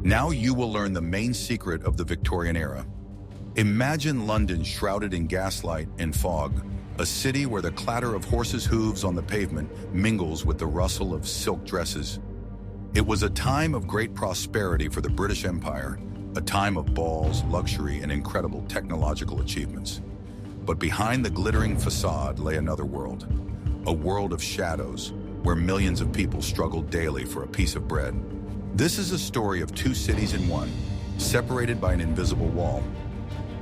Now you will learn the main secret of the Victorian era. Imagine London shrouded in gaslight and fog, a city where the clatter of horses' hooves on the pavement mingles with the rustle of silk dresses. It was a time of great prosperity for the British Empire, a time of balls, luxury, and incredible technological achievements. But behind the glittering facade lay another world, a world of shadows, where millions of people struggled daily for a piece of bread. This is a story of two cities in one, separated by an invisible wall.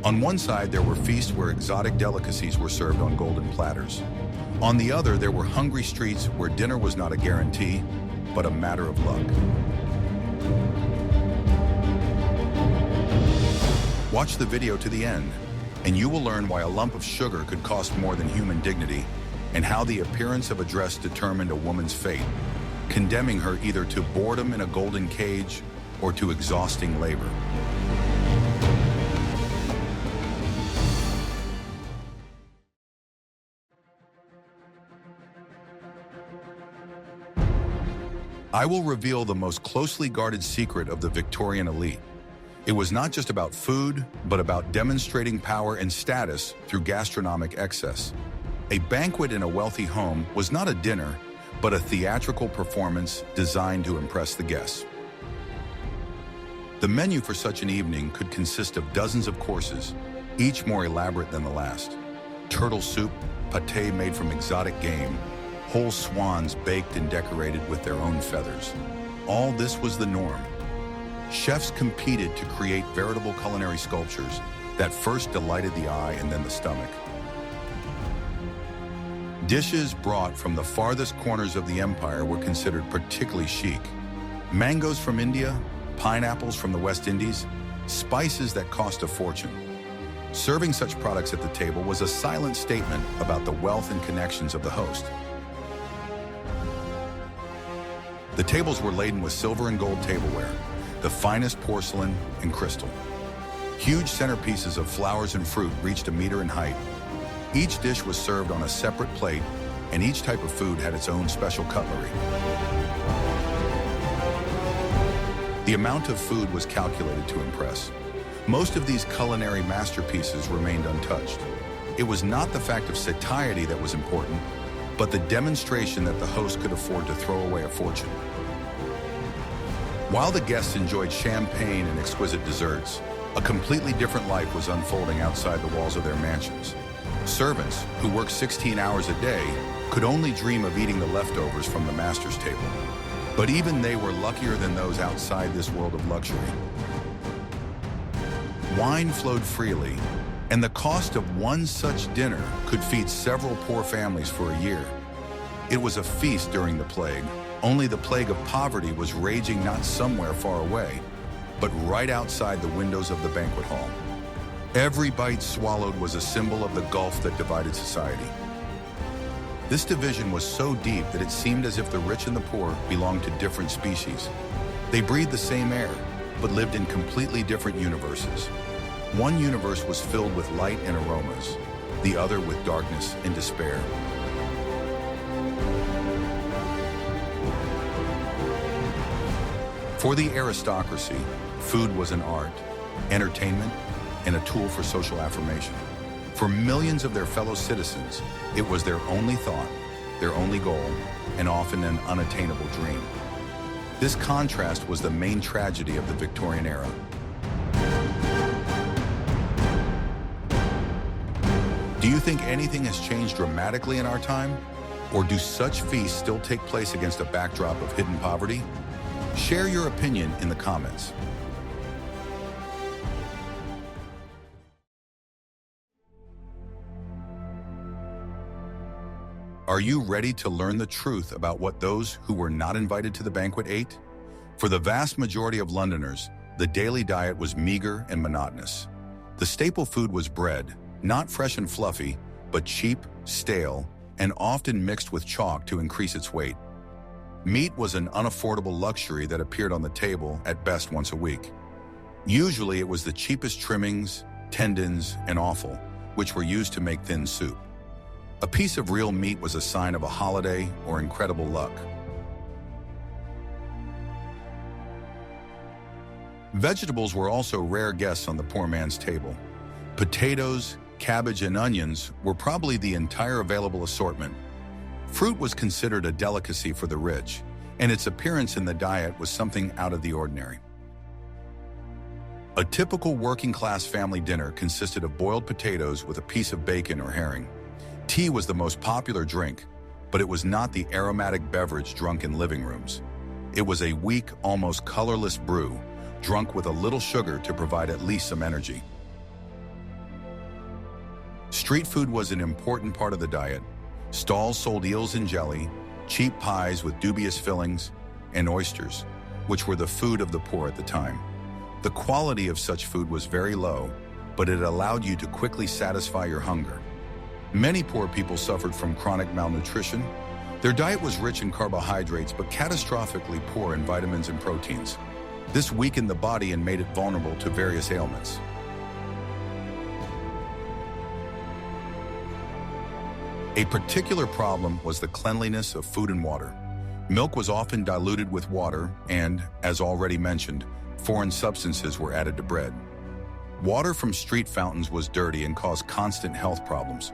On one side, there were feasts where exotic delicacies were served on golden platters. On the other, there were hungry streets where dinner was not a guarantee, but a matter of luck. Watch the video to the end, and you will learn why a lump of sugar could cost more than human dignity, and how the appearance of a dress determined a woman's fate, condemning her either to boredom in a golden cage or to exhausting labor. I will reveal the most closely guarded secret of the Victorian elite. It was not just about food, but about demonstrating power and status through gastronomic excess. A banquet in a wealthy home was not a dinner, but a theatrical performance designed to impress the guests. The menu for such an evening could consist of dozens of courses, each more elaborate than the last. Turtle soup, pâté made from exotic game, whole swans baked and decorated with their own feathers. All this was the norm. Chefs competed to create veritable culinary sculptures that first delighted the eye and then the stomach. Dishes brought from the farthest corners of the empire were considered particularly chic. Mangoes from India, pineapples from the West Indies, spices that cost a fortune. Serving such products at the table was a silent statement about the wealth and connections of the host. The tables were laden with silver and gold tableware, the finest porcelain and crystal. Huge centerpieces of flowers and fruit reached a meter in height. Each dish was served on a separate plate, and each type of food had its own special cutlery. The amount of food was calculated to impress. Most of these culinary masterpieces remained untouched. It was not the fact of satiety that was important, but the demonstration that the host could afford to throw away a fortune. While the guests enjoyed champagne and exquisite desserts, a completely different life was unfolding outside the walls of their mansions. Servants, who worked 16 hours a day, could only dream of eating the leftovers from the master's table. But even they were luckier than those outside this world of luxury. Wine flowed freely, and the cost of one such dinner could feed several poor families for a year. It was a feast during the plague, only the plague of poverty was raging not somewhere far away, but right outside the windows of the banquet hall. Every bite swallowed was a symbol of the gulf that divided society. This division was so deep that it seemed as if the rich and the poor belonged to different species. They breathed the same air, but lived in completely different universes. One universe was filled with light and aromas, the other with darkness and despair. For the aristocracy, food was an art, entertainment, and a tool for social affirmation. For millions of their fellow citizens, it was their only thought, their only goal, and often an unattainable dream. This contrast was the main tragedy of the Victorian era. Do you think anything has changed dramatically in our time? Or do such feasts still take place against a backdrop of hidden poverty? Share your opinion in the comments. Are you ready to learn the truth about what those who were not invited to the banquet ate? For the vast majority of Londoners, the daily diet was meager and monotonous. The staple food was bread, not fresh and fluffy, but cheap, stale, and often mixed with chalk to increase its weight. Meat was an unaffordable luxury that appeared on the table at best once a week. Usually it was the cheapest trimmings, tendons, and offal, which were used to make thin soup. A piece of real meat was a sign of a holiday or incredible luck. Vegetables were also rare guests on the poor man's table. Potatoes, cabbage, and onions were probably the entire available assortment. Fruit was considered a delicacy for the rich, and its appearance in the diet was something out of the ordinary. A typical working-class family dinner consisted of boiled potatoes with a piece of bacon or herring. Tea was the most popular drink, but it was not the aromatic beverage drunk in living rooms. It was a weak, almost colorless brew, drunk with a little sugar to provide at least some energy. Street food was an important part of the diet. Stalls sold eels and jelly, cheap pies with dubious fillings, and oysters, which were the food of the poor at the time. The quality of such food was very low, but it allowed you to quickly satisfy your hunger. Many poor people suffered from chronic malnutrition. Their diet was rich in carbohydrates, but catastrophically poor in vitamins and proteins. This weakened the body and made it vulnerable to various ailments. A particular problem was the cleanliness of food and water. Milk was often diluted with water and, as already mentioned, foreign substances were added to bread. Water from street fountains was dirty and caused constant health problems.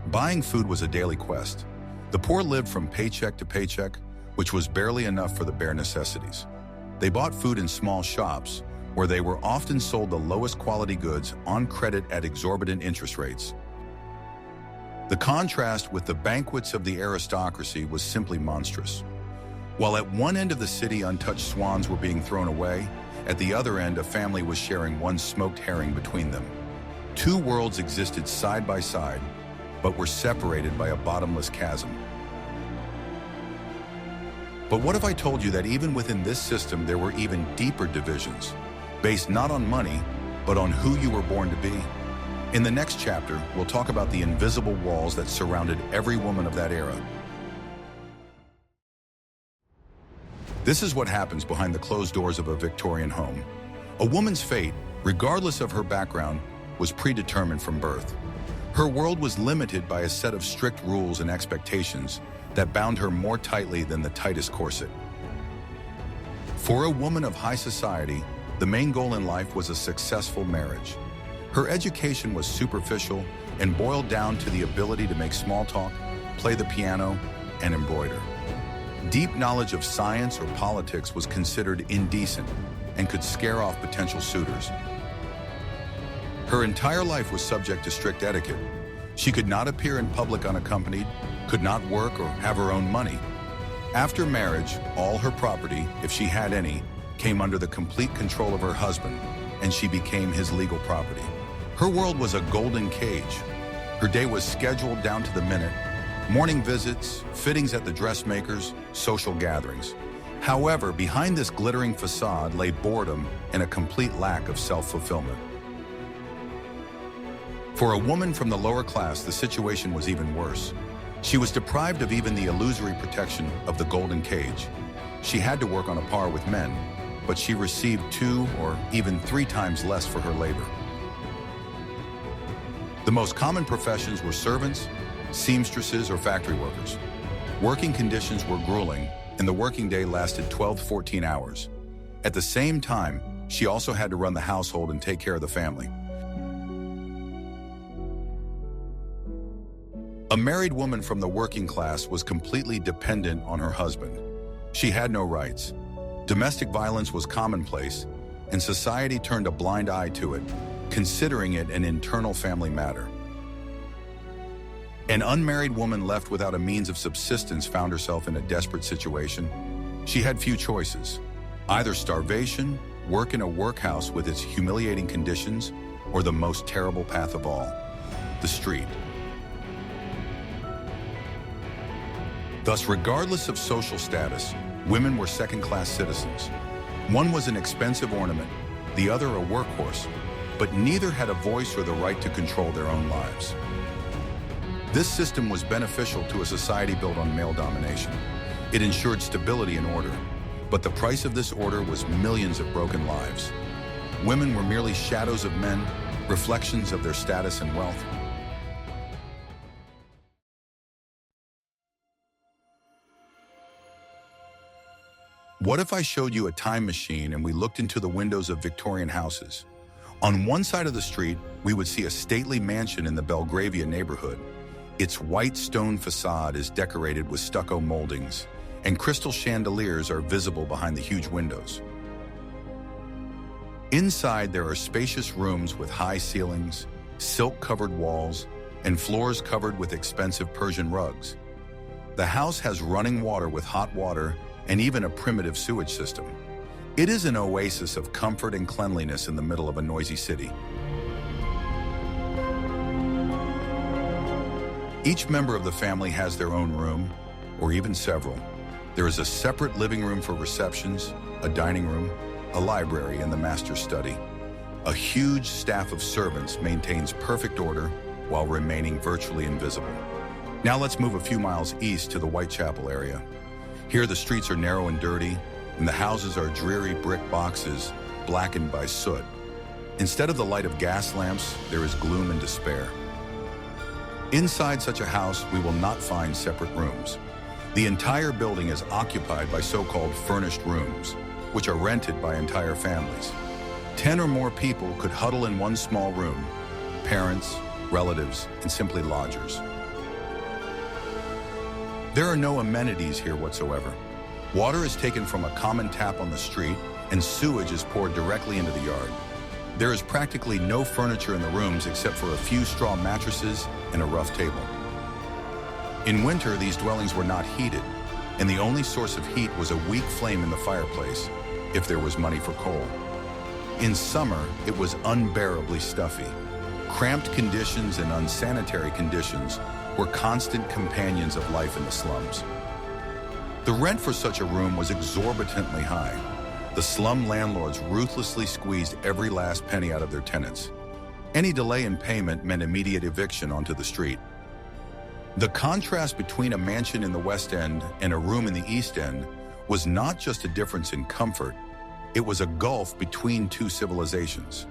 Buying food was a daily quest. The poor lived from paycheck to paycheck, which was barely enough for the bare necessities. They bought food in small shops, where they were often sold the lowest quality goods on credit at exorbitant interest rates. The contrast with the banquets of the aristocracy was simply monstrous. While at one end of the city untouched swans were being thrown away, at the other end a family was sharing one smoked herring between them. Two worlds existed side by side, but were separated by a bottomless chasm. But what if I told you that even within this system there were even deeper divisions, based not on money, but on who you were born to be? In the next chapter, we'll talk about the invisible walls that surrounded every woman of that era. This is what happens behind the closed doors of a Victorian home. A woman's fate, regardless of her background, was predetermined from birth. Her world was limited by a set of strict rules and expectations that bound her more tightly than the tightest corset. For a woman of high society, the main goal in life was a successful marriage. Her education was superficial and boiled down to the ability to make small talk, play the piano, and embroider. Deep knowledge of science or politics was considered indecent and could scare off potential suitors. Her entire life was subject to strict etiquette. She could not appear in public unaccompanied, could not work or have her own money. After marriage, all her property, if she had any, came under the complete control of her husband, and she became his legal property. Her world was a golden cage. Her day was scheduled down to the minute. Morning visits, fittings at the dressmakers, social gatherings. However, behind this glittering facade lay boredom and a complete lack of self-fulfillment. For a woman from the lower class, the situation was even worse. She was deprived of even the illusory protection of the golden cage. She had to work on a par with men, but she received 2 or even 3 times less for her labor. The most common professions were servants, seamstresses, or factory workers. Working conditions were grueling, and the working day lasted 12 to 14 hours. At the same time, she also had to run the household and take care of the family. A married woman from the working class was completely dependent on her husband. She had no rights. Domestic violence was commonplace, and society turned a blind eye to it, considering it an internal family matter. An unmarried woman left without a means of subsistence found herself in a desperate situation. She had few choices: either starvation, work in a workhouse with its humiliating conditions, or the most terrible path of all, the street. Thus, regardless of social status, women were second-class citizens. One was an expensive ornament, the other a workhorse, but neither had a voice or the right to control their own lives. This system was beneficial to a society built on male domination. It ensured stability and order, but the price of this order was millions of broken lives. Women were merely shadows of men, reflections of their status and wealth. What if I showed you a time machine and we looked into the windows of Victorian houses? On one side of the street, we would see a stately mansion in the Belgravia neighborhood. Its white stone facade is decorated with stucco moldings, and crystal chandeliers are visible behind the huge windows. Inside, there are spacious rooms with high ceilings, silk-covered walls, and floors covered with expensive Persian rugs. The house has running water with hot water and even a primitive sewage system. It is an oasis of comfort and cleanliness in the middle of a noisy city. Each member of the family has their own room, or even several. There is a separate living room for receptions, a dining room, a library, and the master's study. A huge staff of servants maintains perfect order while remaining virtually invisible. Now let's move a few miles east to the Whitechapel area. Here the streets are narrow and dirty, and the houses are dreary brick boxes blackened by soot. Instead of the light of gas lamps, there is gloom and despair. Inside such a house, we will not find separate rooms. The entire building is occupied by so-called furnished rooms, which are rented by entire families. 10 or more people could huddle in one small room: parents, relatives, and simply lodgers. There are no amenities here whatsoever. Water is taken from a common tap on the street, and sewage is poured directly into the yard. There is practically no furniture in the rooms except for a few straw mattresses and a rough table. In winter, these dwellings were not heated, and the only source of heat was a weak flame in the fireplace, if there was money for coal. In summer, it was unbearably stuffy. Cramped conditions and unsanitary conditions were constant companions of life in the slums. The rent for such a room was exorbitantly high. The slum landlords ruthlessly squeezed every last penny out of their tenants. Any delay in payment meant immediate eviction onto the street. The contrast between a mansion in the West End and a room in the East End was not just a difference in comfort, it was a gulf between two civilizations.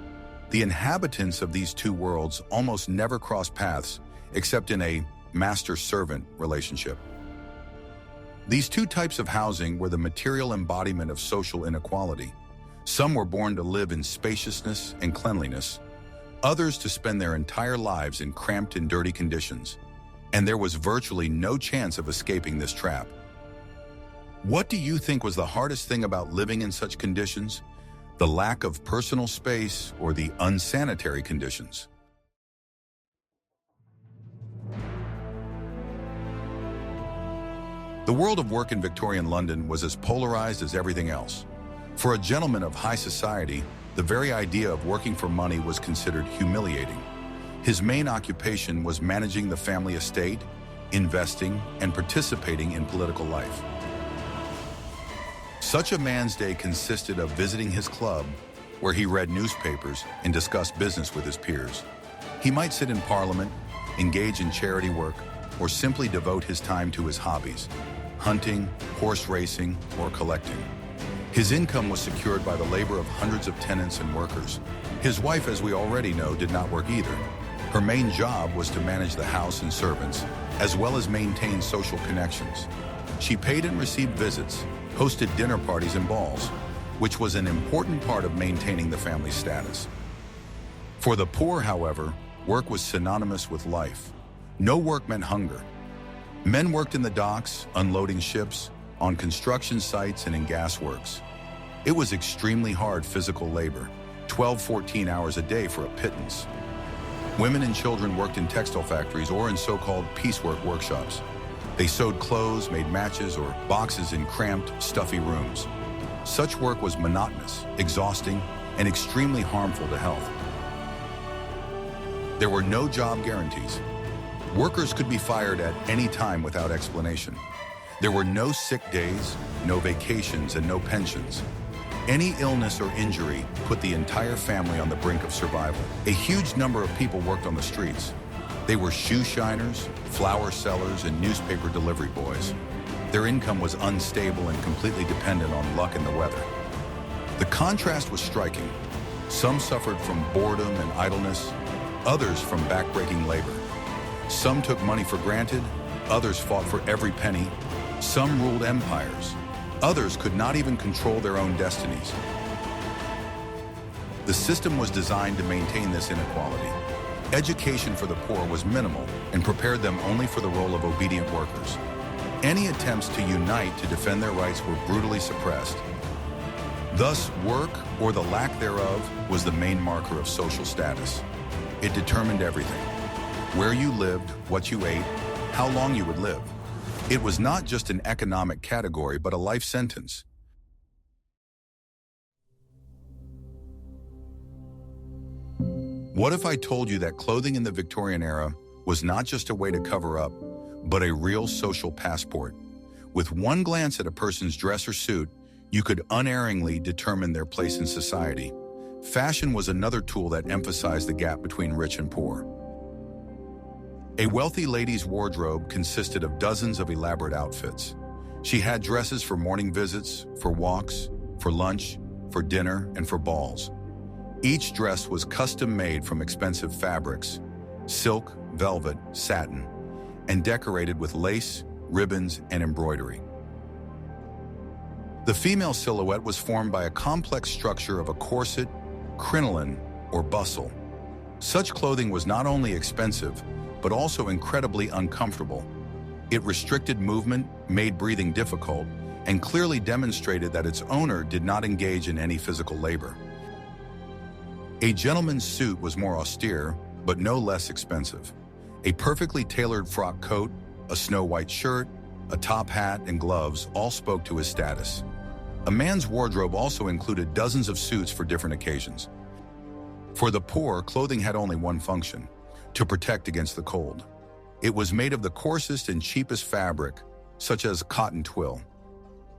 The inhabitants of these two worlds almost never crossed paths except in a master-servant relationship. These two types of housing were the material embodiment of social inequality. Some were born to live in spaciousness and cleanliness, others to spend their entire lives in cramped and dirty conditions, and there was virtually no chance of escaping this trap. What do you think was the hardest thing about living in such conditions? The lack of personal space or the unsanitary conditions? The world of work in Victorian London was as polarized as everything else. For a gentleman of high society, the very idea of working for money was considered humiliating. His main occupation was managing the family estate, investing, and participating in political life. Such a man's day consisted of visiting his club, where he read newspapers and discussed business with his peers. He might sit in Parliament, engage in charity work, or simply devote his time to his hobbies: hunting, horse racing, or collecting. His income was secured by the labor of hundreds of tenants and workers. His wife, as we already know, did not work either. Her main job was to manage the house and servants, as well as maintain social connections. She paid and received visits, hosted dinner parties and balls, which was an important part of maintaining the family status. For the poor, however, work was synonymous with life. No work meant hunger. Men worked in the docks, unloading ships, on construction sites, and in gas works. It was extremely hard physical labor, 12-14 hours a day for a pittance. Women and children worked in textile factories or in so-called piecework workshops. They sewed clothes, made matches, or boxes in cramped, stuffy rooms. Such work was monotonous, exhausting, and extremely harmful to health. There were no job guarantees. Workers could be fired at any time without explanation. There were no sick days, no vacations, and no pensions. Any illness or injury put the entire family on the brink of survival. A huge number of people worked on the streets. They were shoe shiners, flower sellers, and newspaper delivery boys. Their income was unstable and completely dependent on luck and the weather. The contrast was striking. Some suffered from boredom and idleness, others from backbreaking labor. Some took money for granted, others fought for every penny. Some ruled empires, Others could not even control their own destinies. The system was designed to maintain this inequality. Education for the poor was minimal and prepared them only for the role of obedient workers. Any attempts to unite to defend their rights were brutally suppressed. Thus, work, or the lack thereof, was the main marker of social status. It determined everything: where you lived, what you ate, how long you would live. It was not just an economic category, but a life sentence. What if I told you that clothing in the Victorian era was not just a way to cover up, but a real social passport? With one glance at a person's dress or suit, you could unerringly determine their place in society. Fashion was another tool that emphasized the gap between rich and poor. A wealthy lady's wardrobe consisted of dozens of elaborate outfits. She had dresses for morning visits, for walks, for lunch, for dinner, and for balls. Each dress was custom-made from expensive fabrics, silk, velvet, satin, and decorated with lace, ribbons, and embroidery. The female silhouette was formed by a complex structure of a corset, crinoline, or bustle. Such clothing was not only expensive, but also incredibly uncomfortable. It restricted movement, made breathing difficult, and clearly demonstrated that its owner did not engage in any physical labor. A gentleman's suit was more austere, but no less expensive. A perfectly tailored frock coat, a snow-white shirt, a top hat, and gloves all spoke to his status. A man's wardrobe also included dozens of suits for different occasions. For the poor, clothing had only one function: to protect against the cold. It was made of the coarsest and cheapest fabric, such as cotton twill.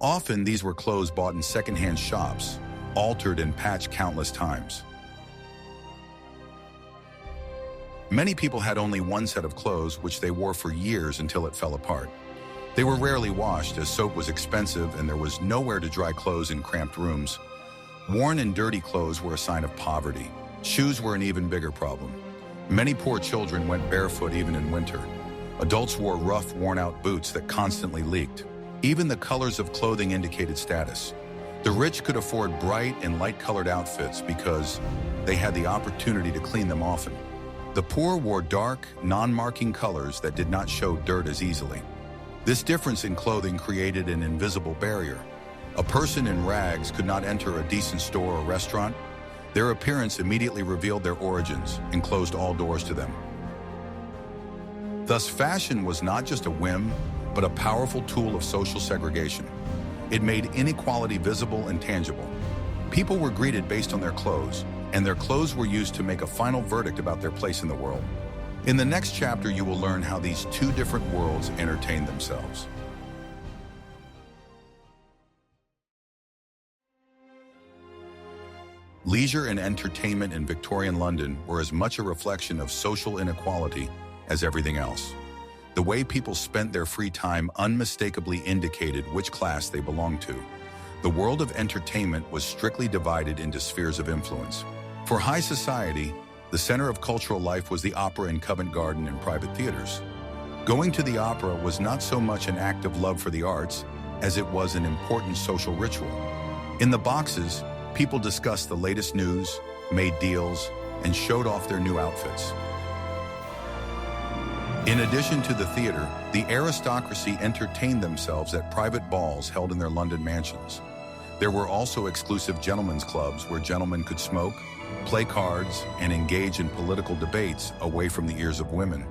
Often, these were clothes bought in secondhand shops, altered and patched countless times. Many people had only one set of clothes, which they wore for years until it fell apart. They were rarely washed, as soap was expensive and there was nowhere to dry clothes in cramped rooms. Worn and dirty clothes were a sign of poverty. Shoes were an even bigger problem. Many poor children went barefoot even in winter. Adults wore rough, worn-out boots that constantly leaked. Even the colors of clothing indicated status. The rich could afford bright and light-colored outfits because they had the opportunity to clean them often. The poor wore dark, non-marking colors that did not show dirt as easily. This difference in clothing created an invisible barrier. A person in rags could not enter a decent store or restaurant. Their appearance immediately revealed their origins and closed all doors to them. Thus, fashion was not just a whim, but a powerful tool of social segregation. It made inequality visible and tangible. People were greeted based on their clothes, and their clothes were used to make a final verdict about their place in the world. In the next chapter, you will learn how these two different worlds entertained themselves. Leisure and entertainment in Victorian London were as much a reflection of social inequality as everything else. The way people spent their free time unmistakably indicated which class they belonged to. The world of entertainment was strictly divided into spheres of influence. For high society, the center of cultural life was the opera in Covent Garden and private theaters. Going to the opera was not so much an act of love for the arts as it was an important social ritual. In the boxes, people discussed the latest news, made deals, and showed off their new outfits. In addition to the theater, the aristocracy entertained themselves at private balls held in their London mansions. There were also exclusive gentlemen's clubs where gentlemen could smoke, play cards, and engage in political debates away from the ears of women.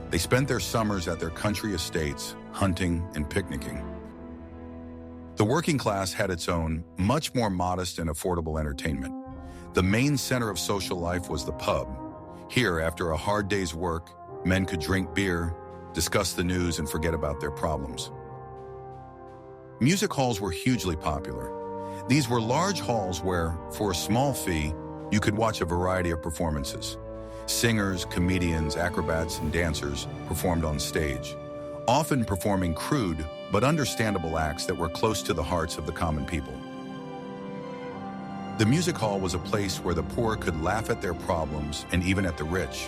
They spent their summers at their country estates, hunting and picnicking. The working class had its own, much more modest and affordable entertainment. The main center of social life was the pub. Here, after a hard day's work, men could drink beer, discuss the news, and forget about their problems. Music halls were hugely popular. These were large halls where, for a small fee, you could watch a variety of performances. Singers, comedians, acrobats, and dancers performed on stage, often performing crude but understandable acts that were close to the hearts of the common people. The music hall was a place where the poor could laugh at their problems and even at the rich.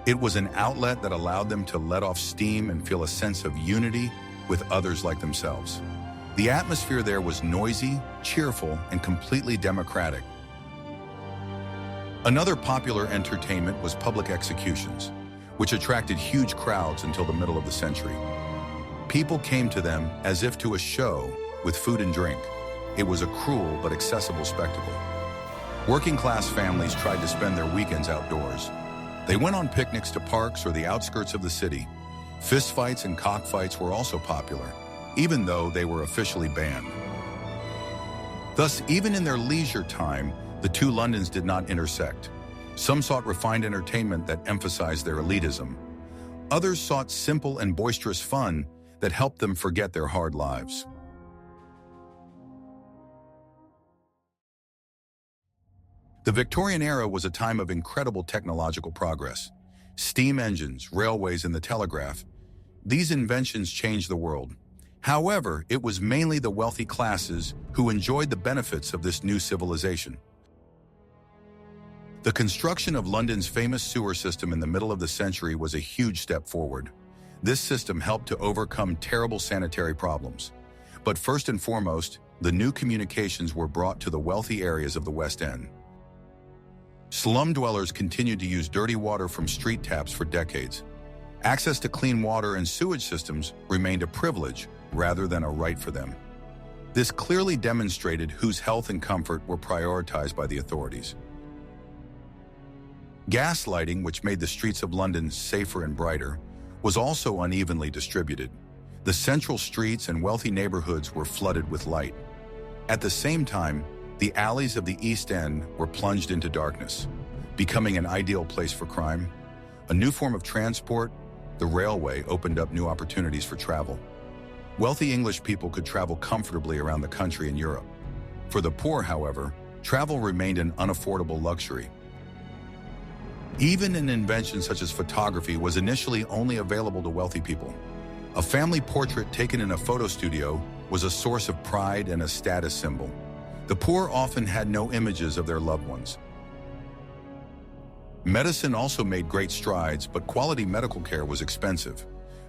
It was an outlet that allowed them to let off steam and feel a sense of unity with others like themselves. The atmosphere there was noisy, cheerful, and completely democratic. Another popular entertainment was public executions, which attracted huge crowds until the middle of the century. People came to them as if to a show with food and drink. It was a cruel but accessible spectacle. Working-class families tried to spend their weekends outdoors. They went on picnics to parks or the outskirts of the city. Fistfights and cockfights were also popular, even though they were officially banned. Thus, even in their leisure time, the two Londons did not intersect. Some sought refined entertainment that emphasized their elitism. Others sought simple and boisterous fun that helped them forget their hard lives. The Victorian era was a time of incredible technological progress. Steam engines, railways, and the telegraph. These inventions changed the world. However, it was mainly the wealthy classes who enjoyed the benefits of this new civilization. The construction of London's famous sewer system in the middle of the century was a huge step forward. This system helped to overcome terrible sanitary problems. But first and foremost, the new communications were brought to the wealthy areas of the West End. Slum dwellers continued to use dirty water from street taps for decades. Access to clean water and sewage systems remained a privilege rather than a right for them. This clearly demonstrated whose health and comfort were prioritized by the authorities. Gas lighting, which made the streets of London safer and brighter, was also unevenly distributed. The central streets and wealthy neighborhoods were flooded with light. At the same time, the alleys of the East End were plunged into darkness, becoming an ideal place for crime. A new form of transport, the railway, opened up new opportunities for travel. Wealthy English people could travel comfortably around the country and Europe. For the poor, however, travel remained an unaffordable luxury. Even an invention such as photography was initially only available to wealthy people. A family portrait taken in a photo studio was a source of pride and a status symbol. The poor often had no images of their loved ones. Medicine also made great strides, but quality medical care was expensive.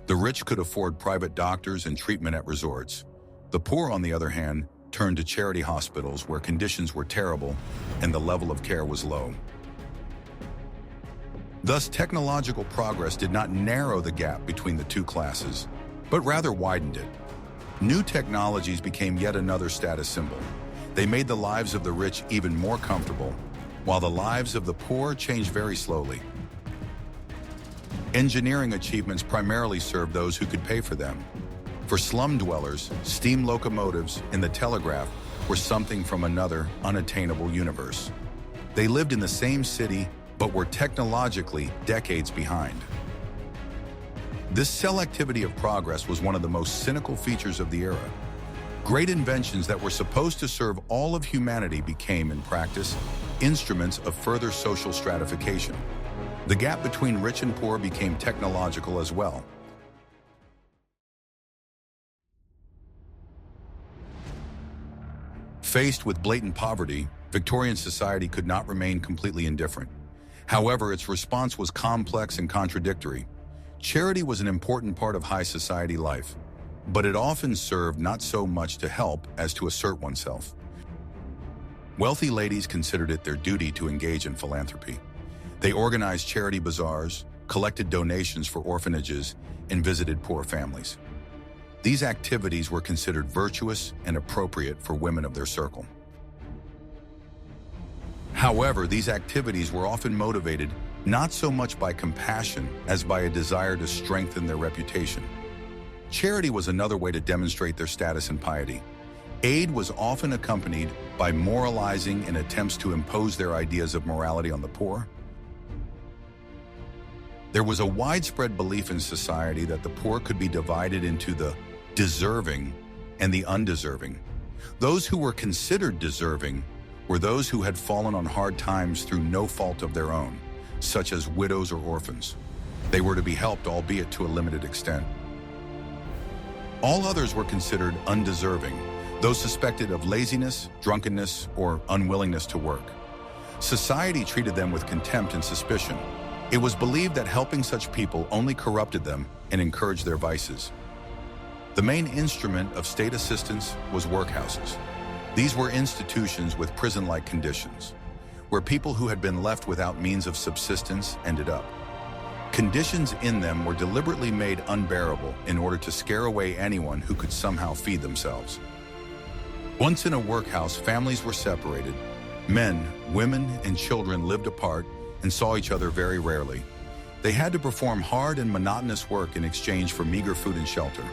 The rich could afford private doctors and treatment at resorts. The poor, on the other hand, turned to charity hospitals where conditions were terrible and the level of care was low. Thus, technological progress did not narrow the gap between the two classes, but rather widened it. New technologies became yet another status symbol. They made the lives of the rich even more comfortable, while the lives of the poor changed very slowly. Engineering achievements primarily served those who could pay for them. For slum dwellers, steam locomotives and the telegraph were something from another, unattainable universe. They lived in the same city, but were technologically decades behind. This selectivity of progress was one of the most cynical features of the era. Great inventions that were supposed to serve all of humanity became, in practice, instruments of further social stratification. The gap between rich and poor became technological as well. Faced with blatant poverty, Victorian society could not remain completely indifferent. However, its response was complex and contradictory. Charity was an important part of high society life, but it often served not so much to help as to assert oneself. Wealthy ladies considered it their duty to engage in philanthropy. They organized charity bazaars, collected donations for orphanages, and visited poor families. These activities were considered virtuous and appropriate for women of their circle. However, these activities were often motivated not so much by compassion as by a desire to strengthen their reputation. Charity was another way to demonstrate their status and piety. Aid was often accompanied by moralizing and attempts to impose their ideas of morality on the poor. There was a widespread belief in society that the poor could be divided into the deserving and the undeserving. Those who were considered deserving were those who had fallen on hard times through no fault of their own, such as widows or orphans. They were to be helped, albeit to a limited extent. All others were considered undeserving, those suspected of laziness, drunkenness, or unwillingness to work. Society treated them with contempt and suspicion. It was believed that helping such people only corrupted them and encouraged their vices. The main instrument of state assistance was workhouses. These were institutions with prison-like conditions, where people who had been left without means of subsistence ended up. Conditions in them were deliberately made unbearable in order to scare away anyone who could somehow feed themselves. Once in a workhouse, families were separated. Men, women, and children lived apart and saw each other very rarely. They had to perform hard and monotonous work in exchange for meager food and shelter.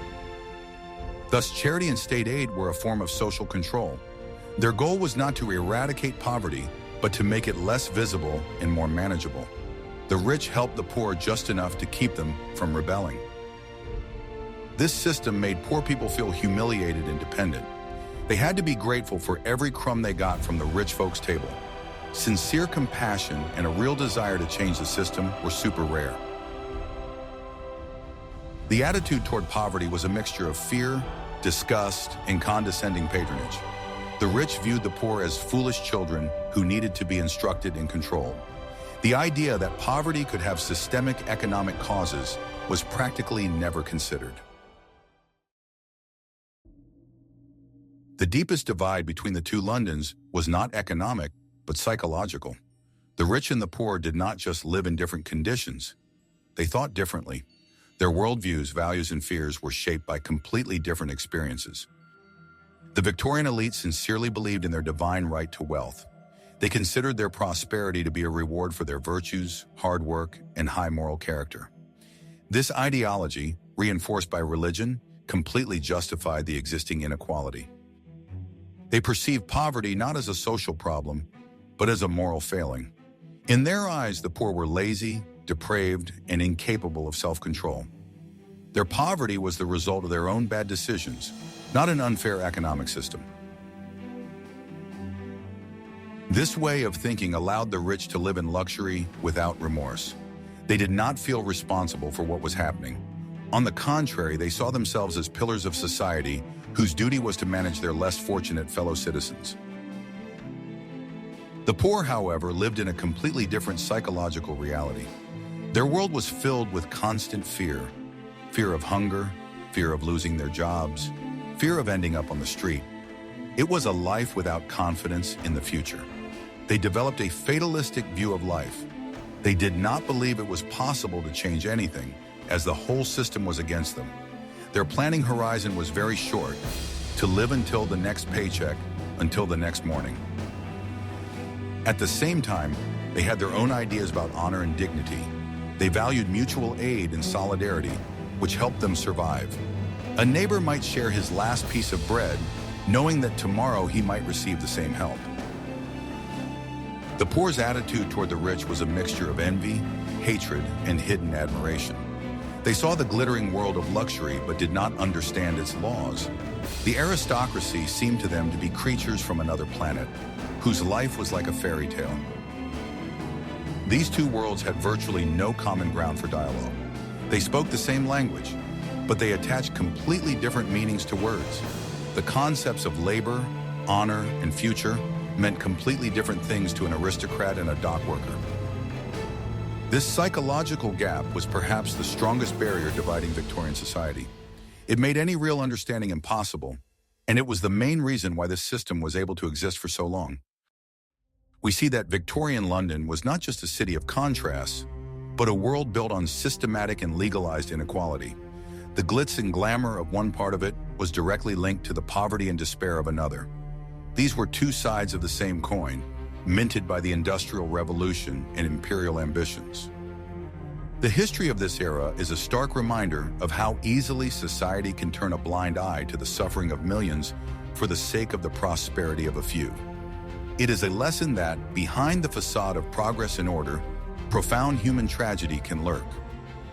Thus, charity and state aid were a form of social control. Their goal was not to eradicate poverty, but to make it less visible and more manageable. The rich helped the poor just enough to keep them from rebelling. This system made poor people feel humiliated and dependent. They had to be grateful for every crumb they got from the rich folks' table. Sincere compassion and a real desire to change the system were super rare. The attitude toward poverty was a mixture of fear, disgust, and condescending patronage. The rich viewed the poor as foolish children who needed to be instructed and controlled. The idea that poverty could have systemic economic causes was practically never considered. The deepest divide between the two Londons was not economic, but psychological. The rich and the poor did not just live in different conditions. They thought differently. Their worldviews, values, and fears were shaped by completely different experiences. The Victorian elite sincerely believed in their divine right to wealth. They considered their prosperity to be a reward for their virtues, hard work, and high moral character. This ideology, reinforced by religion, completely justified the existing inequality. They perceived poverty not as a social problem, but as a moral failing. In their eyes, the poor were lazy, depraved, and incapable of self-control. Their poverty was the result of their own bad decisions, not an unfair economic system. This way of thinking allowed the rich to live in luxury without remorse. They did not feel responsible for what was happening. On the contrary, they saw themselves as pillars of society whose duty was to manage their less fortunate fellow citizens. The poor, however, lived in a completely different psychological reality. Their world was filled with constant fear. Fear of hunger, fear of losing their jobs, fear of ending up on the street. It was a life without confidence in the future. They developed a fatalistic view of life. They did not believe it was possible to change anything, as the whole system was against them. Their planning horizon was very short, to live until the next paycheck, until the next morning. At the same time, they had their own ideas about honor and dignity. They valued mutual aid and solidarity, which helped them survive. A neighbor might share his last piece of bread, knowing that tomorrow he might receive the same help. The poor's attitude toward the rich was a mixture of envy, hatred, and hidden admiration. They saw the glittering world of luxury but did not understand its laws. The aristocracy seemed to them to be creatures from another planet, whose life was like a fairy tale. These two worlds had virtually no common ground for dialogue. They spoke the same language, but they attached completely different meanings to words. The concepts of labor, honor, and future meant completely different things to an aristocrat and a dock worker. This psychological gap was perhaps the strongest barrier dividing Victorian society. It made any real understanding impossible, and it was the main reason why this system was able to exist for so long. We see that Victorian London was not just a city of contrasts, but a world built on systematic and legalized inequality. The glitz and glamour of one part of it was directly linked to the poverty and despair of another. These were two sides of the same coin, minted by the Industrial Revolution and imperial ambitions. The history of this era is a stark reminder of how easily society can turn a blind eye to the suffering of millions for the sake of the prosperity of a few. It is a lesson that, behind the facade of progress and order, profound human tragedy can lurk.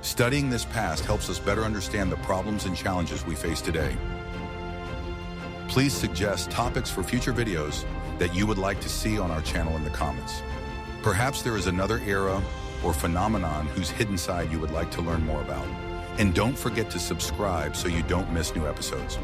Studying this past helps us better understand the problems and challenges we face today. Please suggest topics for future videos that you would like to see on our channel in the comments. Perhaps there is another era or phenomenon whose hidden side you would like to learn more about. And don't forget to subscribe so you don't miss new episodes.